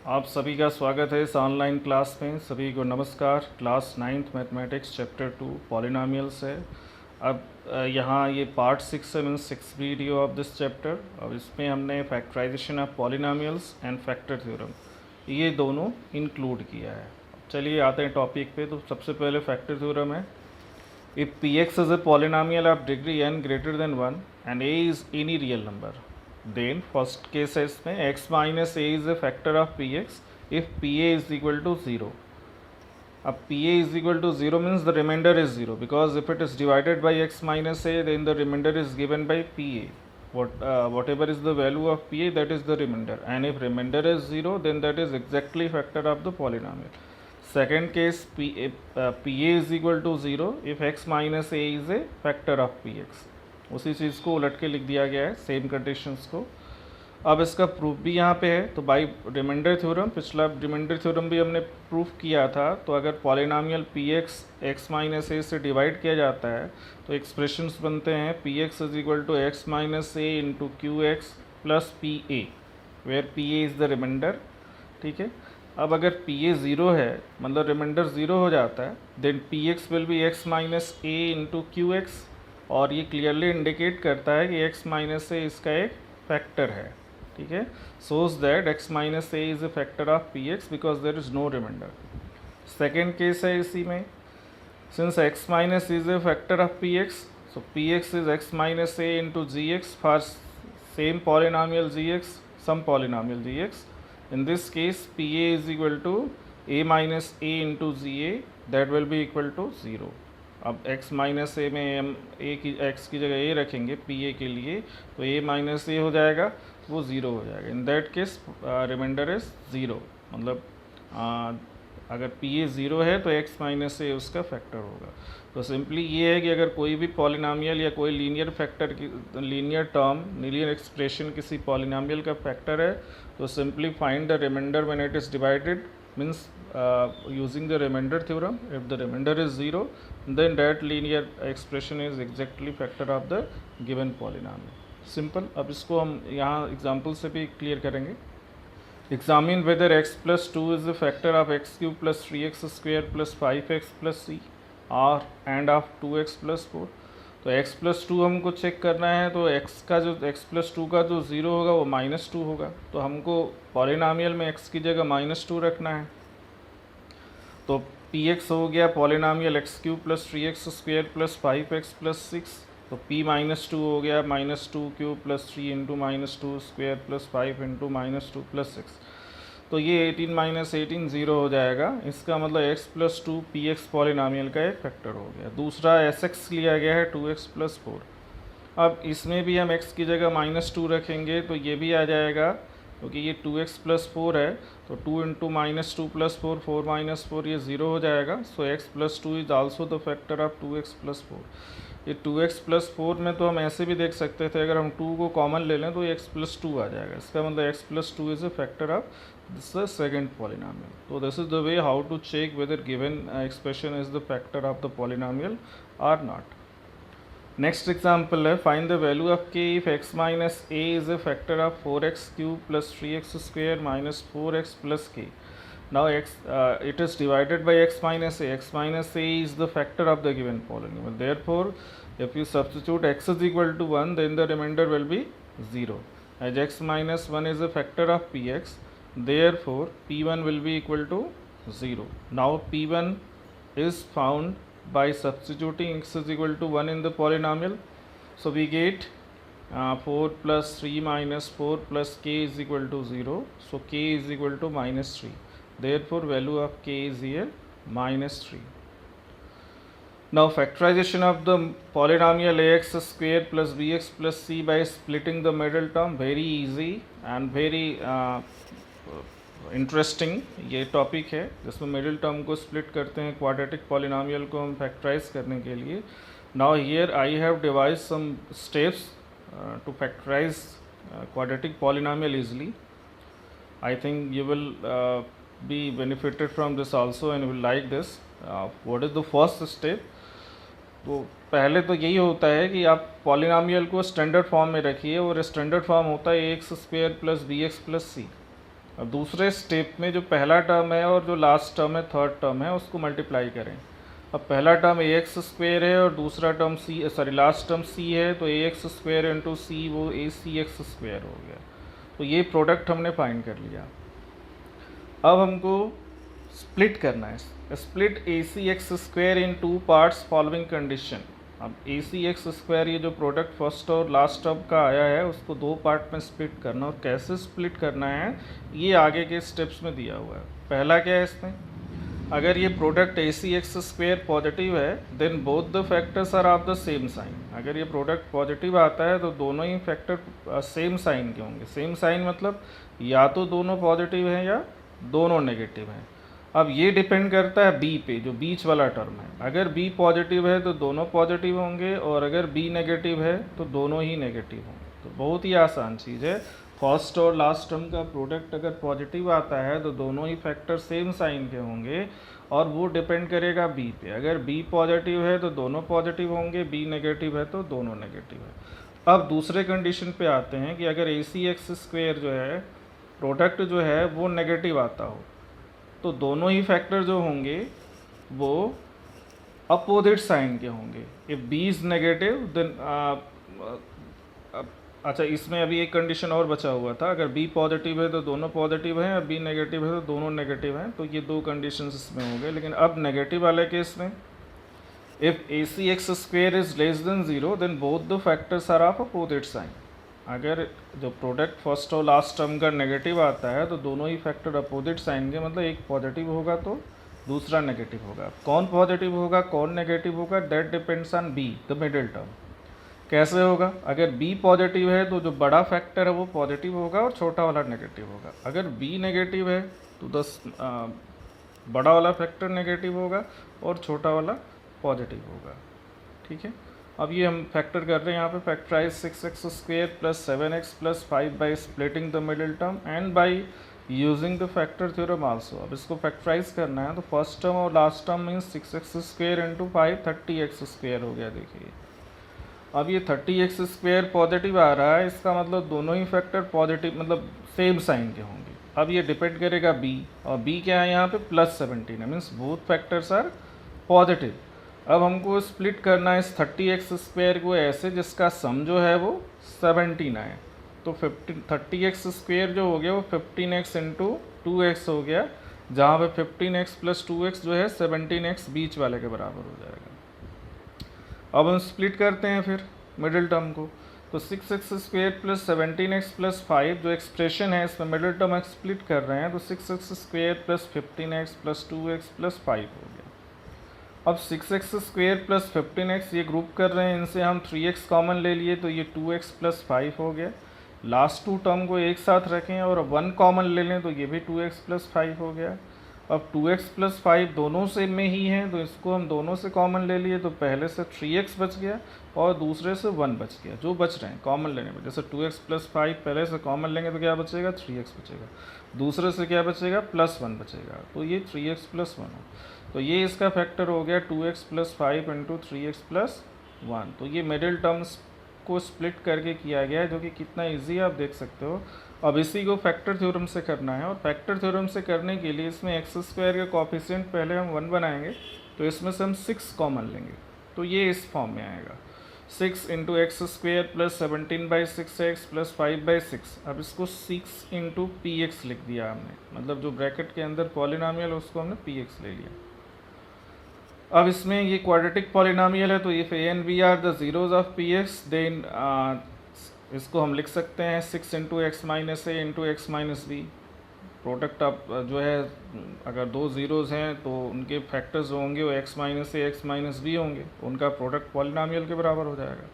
आप सभी का स्वागत है इस ऑनलाइन क्लास में। सभी को नमस्कार। Class 9th mathematics chapter 2 polynomials है। अब यहाँ ये पार्ट 6 है, means 6 video of this chapter. अब इसमें हमने factorisation of polynomials and factor theorem ये दोनों इंक्लूड किया है। चलिए आते हैं टॉपिक पे। तो सबसे पहले फैक्टर थ्योरम है। If P X is a polynomial of degree n greater than 1 and a is any real number, then first case है इसमें x minus a is a factor of px if pa is equal to 0. अब pa is equal to 0 means the remainder is 0, because if it is divided by x minus a then the remainder is given by pa. Whatever is the value of pa, that is the remainder, and if remainder is 0 then that is exactly factor of the polynomial. Second case, pa is equal to 0 if x minus a is a factor of px. उसी चीज़ को उलट के लिख दिया गया है, same conditions को। अब इसका प्रूफ भी यहाँ पे है। तो बाई रिमाइंडर थ्योरम, पिछला रिमाइंडर थ्योरम भी हमने प्रूफ किया था। तो अगर polynomial P X X minus A से डिवाइड किया जाता है तो एक्सप्रेशंस बनते हैं P X is equal to X minus A into Q X plus P A, where P A is the remainder. ठीक है। अब अगर पी ए ज़ीरो है, मतलब रिमाइंडर ज़ीरो हो जाता है, then P x will be x minus A into Q x, और ये क्लियरली इंडिकेट करता है कि एक्स माइनस ए इसका एक फैक्टर है। ठीक है। Shows that X minus A is a factor of P X because there is no remainder. Second case है इसी में, since X minus is a factor of P X, so P X is X minus A into G X for same polynomial G X, some polynomial G X. In this case, PA is equal to A minus A into GA, that will be equal to 0. अब x minus ए में हम a की x की जगह a रखेंगे PA के लिए, तो a माइनस ए हो जाएगा, वो 0 हो जाएगा। In that case remainder is 0, मतलब अगर PA 0 है तो x माइनस ए उसका फैक्टर होगा। तो सिंपली ये है कि अगर कोई भी पॉलिनॉमियल या कोई लीनियर फैक्टर की लीनियर टर्म, लीनियर एक्सप्रेशन किसी पॉलिनॉमियल का फैक्टर है, तो simply find the remainder when it is divided, means using the remainder theorem. If the remainder is 0 then that linear expression is exactly factor of the given polynomial. Simple. अब इसको हम यहाँ example से भी clear करेंगे। Examine whether x plus 2 is the factor of x cube plus 3x square plus 5x plus c or and of 2x plus 4. तो x plus 2 हमको check करना है, तो x का जो x प्लस 2 का जो 0 होगा वो -2 होगा। तो हमको पॉलिनॉमियल में x की जगह -2 रखना है। तो px हो गया polynomial x cube plus 3x square plus 5x plus 6। तो p -2 हो गया -2 cube plus 3 into -2 square plus 5 into -2 plus 6। तो ये 18 माइनस 18 0 हो जाएगा। इसका मतलब x plus 2 P x polynomial का एक फैक्टर हो गया। दूसरा एस एक्स लिया गया है 2x प्लस 4। अब इसमें भी हम x की जगह -2 रखेंगे तो ये भी आ जाएगा, क्योंकि ये 2x प्लस 4 है। तो 2 इंटू -2 प्लस 4, 4 माइनस 4, ये 0 हो जाएगा। सो x plus 2 is also the factor of 2x plus 4। ये 2x प्लस 4 में तो हम ऐसे भी देख सकते थे, अगर हम 2 को कॉमन ले लें तो ये x प्लस 2 आ जाएगा। इसका मतलब x plus 2 is a factor of this the second polynomial. तो this is the way how to check whether given expression is the factor of the polynomial और नॉट। नेक्स्ट एग्जाम्पल है, find the value of k if x minus a is a factor of 4x cube plus 3x square minus 4x plus k. Now it is divided by x minus a. X minus a is the factor of the given polynomial. Therefore, if you substitute x is equal to 1, then the remainder will be 0. As x minus 1 is a factor of px, therefore p1 will be equal to 0. Now p1 is found by substituting x is equal to 1 in the polynomial. So we get 4 plus 3 minus 4 plus k is equal to 0. So k is equal to -3. Therefore value of k is here -3. Now factorization of the polynomial ax square plus bx plus c by splitting the middle term, very easy and very interesting ये topic है, जिसमें middle term को split करते हैं quadratic polynomial को हम factorise करने के लिए। Now here I have devise some steps to factorise quadratic polynomial easily. I think you will be benefited from this also and will like this. What is the first step? तो पहले तो यही होता है कि आप पॉलिनॉमियल को standard form में रखिए, और स्टैंडर्ड फॉर्म होता है X square plus B X plus C. अब दूसरे स्टेप में जो पहला टर्म है और जो लास्ट टर्म है, थर्ड टर्म है, उसको मल्टीप्लाई करें। अब पहला टर्म ए एक्स स्क्वेयर है और दूसरा टर्म लास्ट टर्म सी है, तो ए एक्स स्क्वेयर इंटू सी वो ए सी एक्स स्क्वेयर हो गया। तो ये प्रोडक्ट हमने फाइंड कर लिया। अब हमको स्प्लिट करना है। Split a C x square in two parts following condition. अब ए सी एक्स स्क्वायर ये जो प्रोडक्ट फर्स्ट और लास्ट टर्म का आया है उसको दो पार्ट में स्प्लिट करना, और कैसे स्प्लिट करना है ये आगे के स्टेप्स में दिया हुआ है। पहला क्या है इसमें, अगर ये product A C x square positive है then both the factors are of the same sign. अगर ये प्रोडक्ट पॉजिटिव आता है तो दोनों ही फैक्टर सेम साइन के होंगे। सेम साइन मतलब या तो दोनों पॉजिटिव हैं या दोनों नेगेटिव हैं। अब ये डिपेंड करता है बी पे, जो बीच वाला टर्म है। अगर बी पॉजिटिव है तो दोनों पॉजिटिव होंगे, और अगर बी नेगेटिव है तो दोनों ही नेगेटिव होंगे। तो बहुत ही आसान चीज़ है। फर्स्ट और लास्ट टर्म का प्रोडक्ट अगर पॉजिटिव आता है तो दोनों ही फैक्टर सेम साइन के होंगे, और वो डिपेंड करेगा बी पे। अगर बी पॉजिटिव है तो दोनों पॉजिटिव होंगे, बी नेगेटिव है तो दोनों नेगेटिव है। अब दूसरे कंडीशन पे आते हैं कि अगर ए सी एक्स स्क्वेयर जो है प्रोडक्ट जो है वो नेगेटिव आता हो, तो दोनों ही फैक्टर जो होंगे वो अपोजिट साइन के होंगे। If b is negative then अच्छा, इसमें अभी एक कंडीशन और बचा हुआ था। अगर बी पॉजिटिव है तो दोनों पॉजिटिव हैं, और बी नेगेटिव है तो दोनों नेगेटिव हैं। तो ये दो कंडीशंस इसमें हो गए। लेकिन अब नेगेटिव वाले केस में if a C x square is less than zero then both the factors are of opposite sign. अगर जो प्रोडक्ट फर्स्ट और लास्ट टर्म का नेगेटिव आता है तो दोनों ही फैक्टर अपोजिट साइन के, मतलब एक पॉजिटिव होगा तो दूसरा नेगेटिव होगा। कौन पॉजिटिव होगा कौन नेगेटिव होगा that depends on b, the middle term. कैसे होगा, अगर बी पॉजिटिव है तो जो बड़ा फैक्टर है वो पॉजिटिव होगा और छोटा वाला नेगेटिव होगा। अगर बी नेगेटिव है तो बड़ा वाला फैक्टर नेगेटिव होगा और छोटा वाला पॉजिटिव होगा। ठीक है, अब ये हम फैक्टर कर रहे हैं यहाँ पे। Factorise 6x square plus 7x plus 5 by splitting the middle term and by using the factor theorem also. अब इसको फैक्टराइज करना है तो फर्स्ट टर्म और last term means 6x square into 5 30x square हो गया। देखिए अब ये 30x स्क्वेयर पॉजिटिव आ रहा है, इसका मतलब दोनों ही फैक्टर पॉजिटिव मतलब सेम साइन के होंगे। अब ये डिपेंड करेगा b, और b क्या है यहाँ पे प्लस 17 है, means both factors are positive. अब हमको स्प्लिट करना है इस 30x स्क्वेयर को ऐसे जिसका सम जो है वो 17 आए। तो 30x स्क्वेयर जो हो गया वो 15x इंटू 2x हो गया, जहाँ पे 15x प्लस 2x जो है 17x बीच वाले के बराबर हो जाएगा। अब हम स्प्लिट करते हैं फिर मिडिल टर्म को। तो 6x square plus 17x plus 5 जो एक्सप्रेशन है इसमें मिडिल टर्म स्प्लिट कर रहे हैं, तो 6x square plus 15x plus 2x plus 5 हो गया। अब 6x स्क्वेयर प्लस 15x ये ग्रुप कर रहे हैं, इनसे हम 3x कॉमन ले लिए तो ये 2x प्लस 5 हो गया। लास्ट टू टर्म को एक साथ रखें और 1 कॉमन ले लें तो ये भी 2x प्लस 5 हो गया। अब 2x प्लस 5 दोनों से में ही हैं तो इसको हम दोनों से कॉमन ले लिए, तो पहले से 3x बच गया और दूसरे से 1 बच गया। जो बच रहे हैं कॉमन लेने पर, जैसे 2x प्लस 5 पहले से कॉमन लेंगे तो क्या बचेगा 3x बचेगा, दूसरे से क्या बचेगा प्लस 1 बचेगा, तो ये 3x प्लस 1 हो। तो ये इसका फैक्टर हो गया 2x plus 5 into 3x plus 1। तो ये मिडिल टर्म्स को स्प्लिट करके किया गया है, जो कि कितना इजी है आप देख सकते हो। अब इसी को फैक्टर थ्योरम से करना है, और फैक्टर थ्योरम से करने के लिए इसमें एक्स स्क्वायर के कोएफिशिएंट पहले हम 1 बनाएंगे, तो इसमें से हम 6 कॉमन लेंगे तो ये इस फॉर्म में आएगा 6 into x square plus 17/6x plus 5/6। अब इसको 6 इंटू px लिख दिया हमने, मतलब जो ब्रैकेट के अंदर पॉलिनॉमियल उसको हमने px ले लिया। अब इसमें ये क्वाड्रेटिक पॉलिनॉमियल है, तो if a and b are the zeros of px then इसको हम लिख सकते हैं 6 इंटू एक्स माइनस ए into X minus B. Product आप जो है अगर दो ज़ीरोज़ हैं तो उनके फैक्टर्स जो होंगे वो एक्स माइनस ए एक्स माइनस बी होंगे, उनका प्रोडक्ट पॉलिनॉमियल के बराबर हो जाएगा।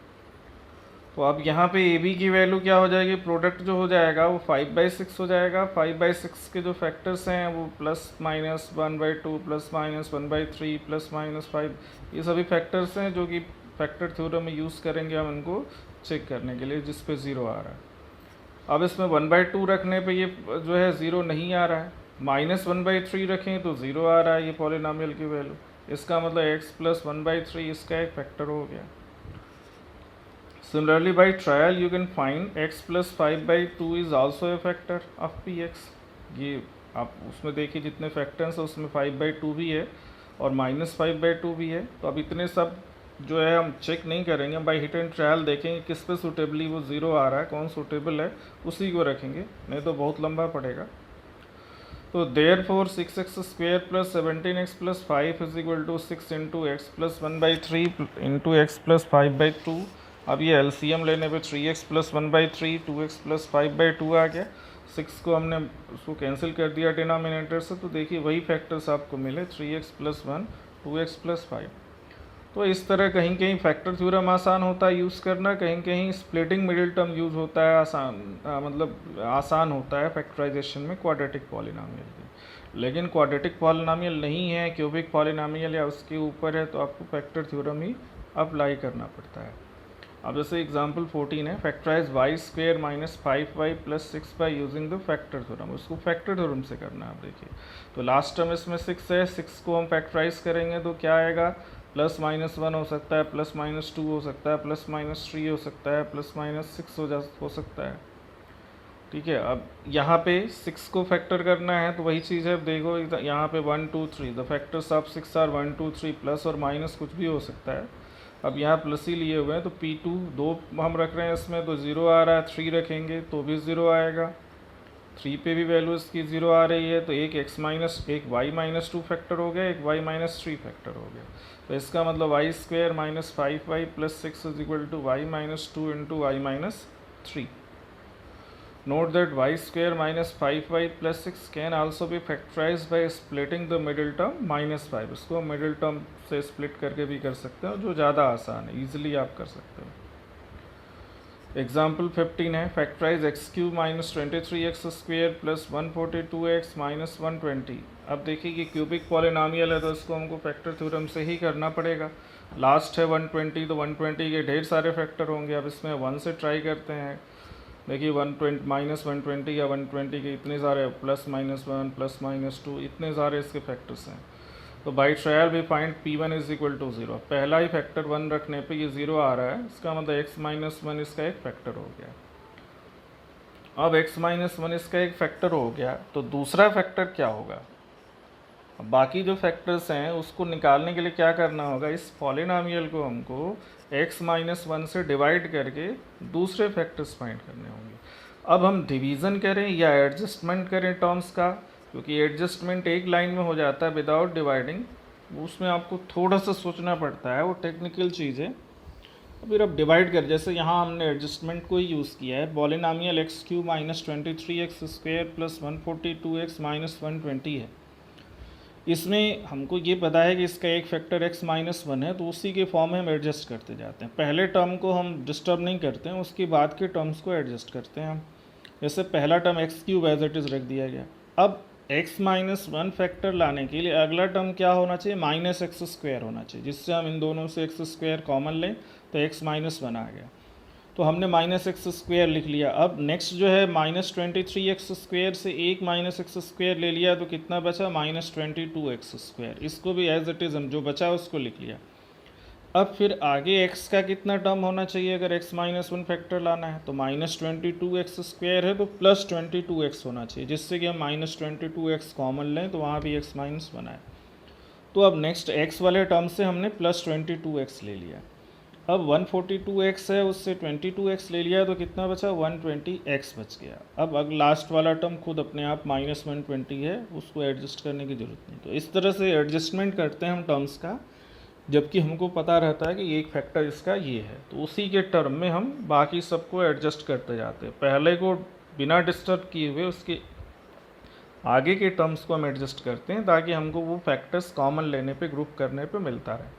तो अब यहाँ पे ए बी की वैल्यू क्या हो जाएगी, प्रोडक्ट जो हो जाएगा वो 5/6 हो जाएगा। 5/6 के जो फैक्टर्स हैं वो plus minus 1/2 plus minus 1/3 plus minus 5, ये सभी फैक्टर्स हैं जो कि फैक्टर थ्योरम में यूज़ करेंगे हम इनको चेक करने के लिए जिस पे 0 आ रहा है। अब इसमें 1/2 रखने पे ये जो है 0 नहीं आ रहा है, माइनस 1/3 रखें तो 0 आ रहा है ये पॉलिनॉमियल की वैल्यू। इसका मतलब x प्लस 1/3 इसका एक फैक्टर हो गया। Similarly, by trial you can find x plus 5/2 is also a factor of px. ये आप उसमें देखिए जितने फैक्टर्स हैं उसमें 5/2 भी है और -5/2 भी है। तो अब इतने सब जो है हम चेक नहीं करेंगे, हम बाई हिट एंड ट्रायल देखेंगे किस पे सूटेबली वो 0 आ रहा है, कौन सूटेबल है, उसी को रखेंगे, नहीं तो बहुत लंबा पड़ेगा। तो there four 6x² + 17x + 5 = 6 × x + 1/3 × x + 5/2। अब ये एलसीएम लेने पे 3x + 1/3 2x + 5/2 आ गया। 6 को हमने उसको कैंसिल कर दिया डिनोमिनेटर से, तो देखिए वही फैक्टर्स आपको मिले 3x + 1 2x + 5। तो इस तरह कहीं कहीं फैक्टर थ्योरम आसान होता है यूज़ करना, कहीं कहीं स्प्लिटिंग मिडिल टर्म यूज़ होता है, मतलब आसान होता है फैक्टराइजेशन में क्वाड्रेटिक पॉलिनॉमियल की। लेकिन क्वाड्रेटिक पॉलिनॉमियल नहीं है, क्यूबिक पॉलिनॉमियल या उसके ऊपर है, तो आपको फैक्टर थ्योरम ही अप्लाई करना पड़ता है। अब जैसे एग्जांपल 14 है, factorise y² - 5y + 6y using the factor theorem. उसको फैक्टर थ्योरम से करना है। आप देखिए तो लास्ट टर्म इसमें 6 है, 6 को हम फैक्टराइज करेंगे तो क्या आएगा, +-1 हो सकता है, +-2 हो सकता है, +-3 हो सकता है, +-6 हो सकता है। ठीक है, अब यहाँ पे 6 को फैक्टर करना है तो वही चीज़ है। अब देखो यहाँ पे 1 2 3, the factors of 6 are 1 2 3, plus और माइनस कुछ भी हो सकता है। अब यहाँ प्लस ही लिए हुए हैं तो P2 2 हम रख रहे हैं इसमें, तो 0 आ रहा है, 3 रखेंगे तो भी 0 आएगा, 3 पे भी वैल्यू इसकी 0 आ रही है, तो एक एक y-2 फैक्टर हो गया, एक y-3 फैक्टर हो गया। तो इसका मतलब y² - 5y + 6 = y-2 × y-3। Note that y² - 5y + 6 can also be factorized by splitting the middle term -5। इसको मिडिल टर्म से स्प्लिट करके भी कर सकते हो, जो ज़्यादा आसान है, ईजिली आप कर सकते हो। एग्जाम्पल 15 है, फैक्टराइज x³ - 23x² + 142x - 120। अब देखिए कि क्यूबिक पॉलिनॉमियल है तो इसको हमको फैक्टर थ्योरम से ही करना पड़ेगा। लास्ट है 120, तो 120 के ढेर सारे फैक्टर होंगे। अब इसमें 1 से ट्राई करते हैं। देखिए 120 -120 या 120 के इतने सारे +-1 +-2 इतने सारे इसके फैक्टर्स हैं। तो by trial we find P1 = 0। पहला ही फैक्टर 1 रखने पे ये 0 आ रहा है, इसका मतलब x-1 इसका एक फैक्टर हो गया। अब x-1 इसका एक फैक्टर हो गया तो दूसरा फैक्टर क्या होगा। अब बाकी जो फैक्टर्स हैं उसको निकालने के लिए क्या करना होगा, इस पॉलिनॉमियल को हमको x-1 से डिवाइड करके दूसरे फैक्टर्स फाइंड करने होंगे। अब हम डिवीज़न करें या एडजस्टमेंट करें टर्म्स का, क्योंकि एडजस्टमेंट एक लाइन में हो जाता है विदाउट डिवाइडिंग, उसमें आपको थोड़ा सा सोचना पड़ता है, वो टेक्निकल चीज़ है। फिर अब डिवाइड कर, जैसे यहाँ हमने एडजस्टमेंट को ही यूज़ किया है, पॉलिनॉमियल x³ - 23x² + 142x - 120 है। इसमें हमको ये पता है कि इसका एक फैक्टर x-1 है, तो उसी के फॉर्म में हम एडजस्ट करते जाते हैं। पहले टर्म को हम डिस्टर्ब नहीं करते हैं, उसके बाद के टर्म्स को एडजस्ट करते हैं हम। जैसे पहला term x³ as it is रख दिया गया। अब x-1 फैक्टर लाने के लिए अगला टर्म क्या होना चाहिए, -x² होना चाहिए, जिससे हम इन दोनों से x² कॉमन लें तो x-1 आ गया। तो हमने -x² लिख लिया। अब नेक्स्ट जो है -23x² से एक -x² ले लिया तो कितना बचा, -22x²। इसको भी एज इट इज़ हम जो बचा उसको लिख लिया। अब फिर आगे x का कितना टर्म होना चाहिए, अगर x-1 फैक्टर लाना है तो -22x² है तो +22x होना चाहिए, जिससे कि हम -22x कॉमन लें तो वहाँ भी x-1 आए। तो अब नेक्स्ट x वाले टर्म से हमने +22x ले लिया। अब 142x है, उससे 22x ले लिया तो कितना बचा, 120x बच गया। अब लास्ट वाला टर्म खुद अपने आप -120 है, उसको एडजस्ट करने की ज़रूरत नहीं। तो इस तरह से एडजस्टमेंट करते हैं हम टर्म्स का, जबकि हमको पता रहता है कि एक फैक्टर इसका ये है, तो उसी के टर्म में हम बाकी सबको एडजस्ट करते जाते हैं। पहले को बिना डिस्टर्ब किए हुए उसके आगे के टर्म्स को हम एडजस्ट करते हैं, ताकि हमको वो फैक्टर्स कॉमन लेने पे, ग्रुप करने पे मिलता रहे।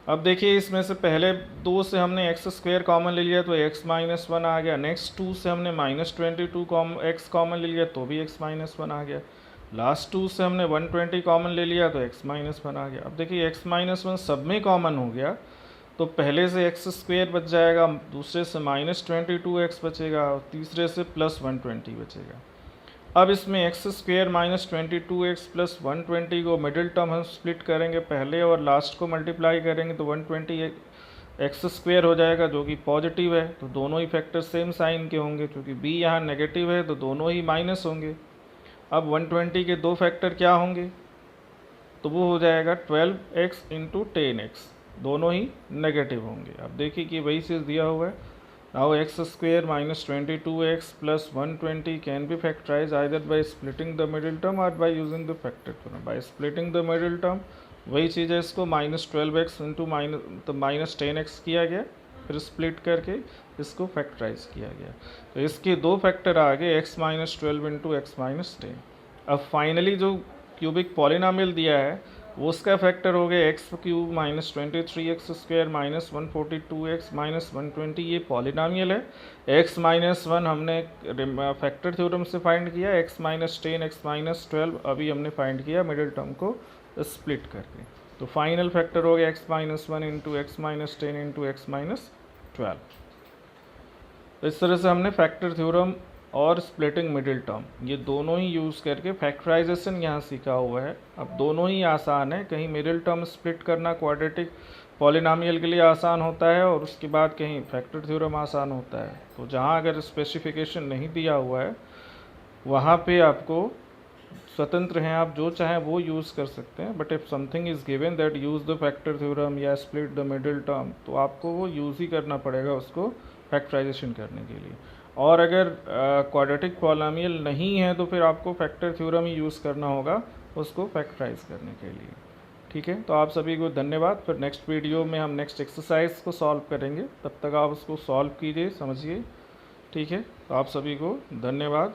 अब देखिए इसमें से पहले 2 से हमने x² कॉमन ले लिया तो x-1 आ गया। नेक्स्ट 2 से हमने -22x कॉमन ले लिया तो भी x-1 आ गया। लास्ट 2 से हमने 120 कॉमन ले लिया तो x-1 आ गया। अब देखिए x-1 सब में कॉमन हो गया तो पहले से x² बच जाएगा, दूसरे से -22x बचेगा और तीसरे से +120 बचेगा। अब इसमें x² - 22x + 120 को मिडिल टर्म हम स्प्लिट करेंगे पहले और लास्ट को मल्टीप्लाई करेंगे तो 120x² हो जाएगा, जो कि पॉजिटिव है। तो दोनों ही फैक्टर सेम साइन के होंगे, क्योंकि b यहाँ नेगेटिव है तो दोनों ही माइनस होंगे। अब 120 के दो फैक्टर क्या होंगे, तो वो हो जाएगा 12x इंटू 10x, दोनों ही नेगेटिव होंगे। अब देखिए कि वही चीज़ दिया हुआ है। Now X square minus 22x plus 120 can be factorise either by splitting the middle term और by using the factor theorem. By splitting the middle term वही चीज़ है, इसको minus 12x into minus 10x किया गया, फिर स्प्लिट करके इसको फैक्टराइज किया गया। तो इसके दो फैक्टर आ गए, x minus 12 into X minus 10। अब फाइनली जो क्यूबिक पॉलिनॉमियल दिया है वो उसका फैक्टर हो गया x cube minus 23x square minus 142x minus 120। ये पॉलिनॉमियल है। x माइनस 1 हमने फैक्टर थ्योरम से फाइंड किया, x माइनस 10 x माइनस 12 अभी हमने फाइंड किया मिडिल टर्म को स्प्लिट करके। तो फाइनल फैक्टर हो गया x minus 1 into X minus 10 into X minus 12। तो इस तरह से हमने फैक्टर थ्योरम और स्प्लिटिंग मिडिल टर्म ये दोनों ही यूज़ करके फैक्टराइजेशन यहाँ सीखा हुआ है। अब दोनों ही आसान है, कहीं मिडिल टर्म स्प्लिट करना क्वाड्रेटिक पॉलिनॉमियल के लिए आसान होता है और उसके बाद कहीं फैक्टर थ्योरम आसान होता है। तो जहाँ अगर स्पेसिफिकेशन नहीं दिया हुआ है वहाँ पे आपको स्वतंत्र हैं, आप जो चाहें वो यूज़ कर सकते हैं। But if something is given that use the factor theorem या स्प्लिट द मिडिल टर्म, तो आपको वो यूज़ ही करना पड़ेगा उसको फैक्टराइजेशन करने के लिए। और अगर क्वाड्रेटिक पॉलिनॉमियल नहीं है तो फिर आपको फैक्टर थ्योरम ही यूज़ करना होगा उसको फैक्टराइज करने के लिए। ठीक है, तो आप सभी को धन्यवाद। फिर नेक्स्ट वीडियो में हम नेक्स्ट एक्सरसाइज को सॉल्व करेंगे, तब तक आप उसको सॉल्व कीजिए, समझिए। ठीक है, तो आप सभी को धन्यवाद।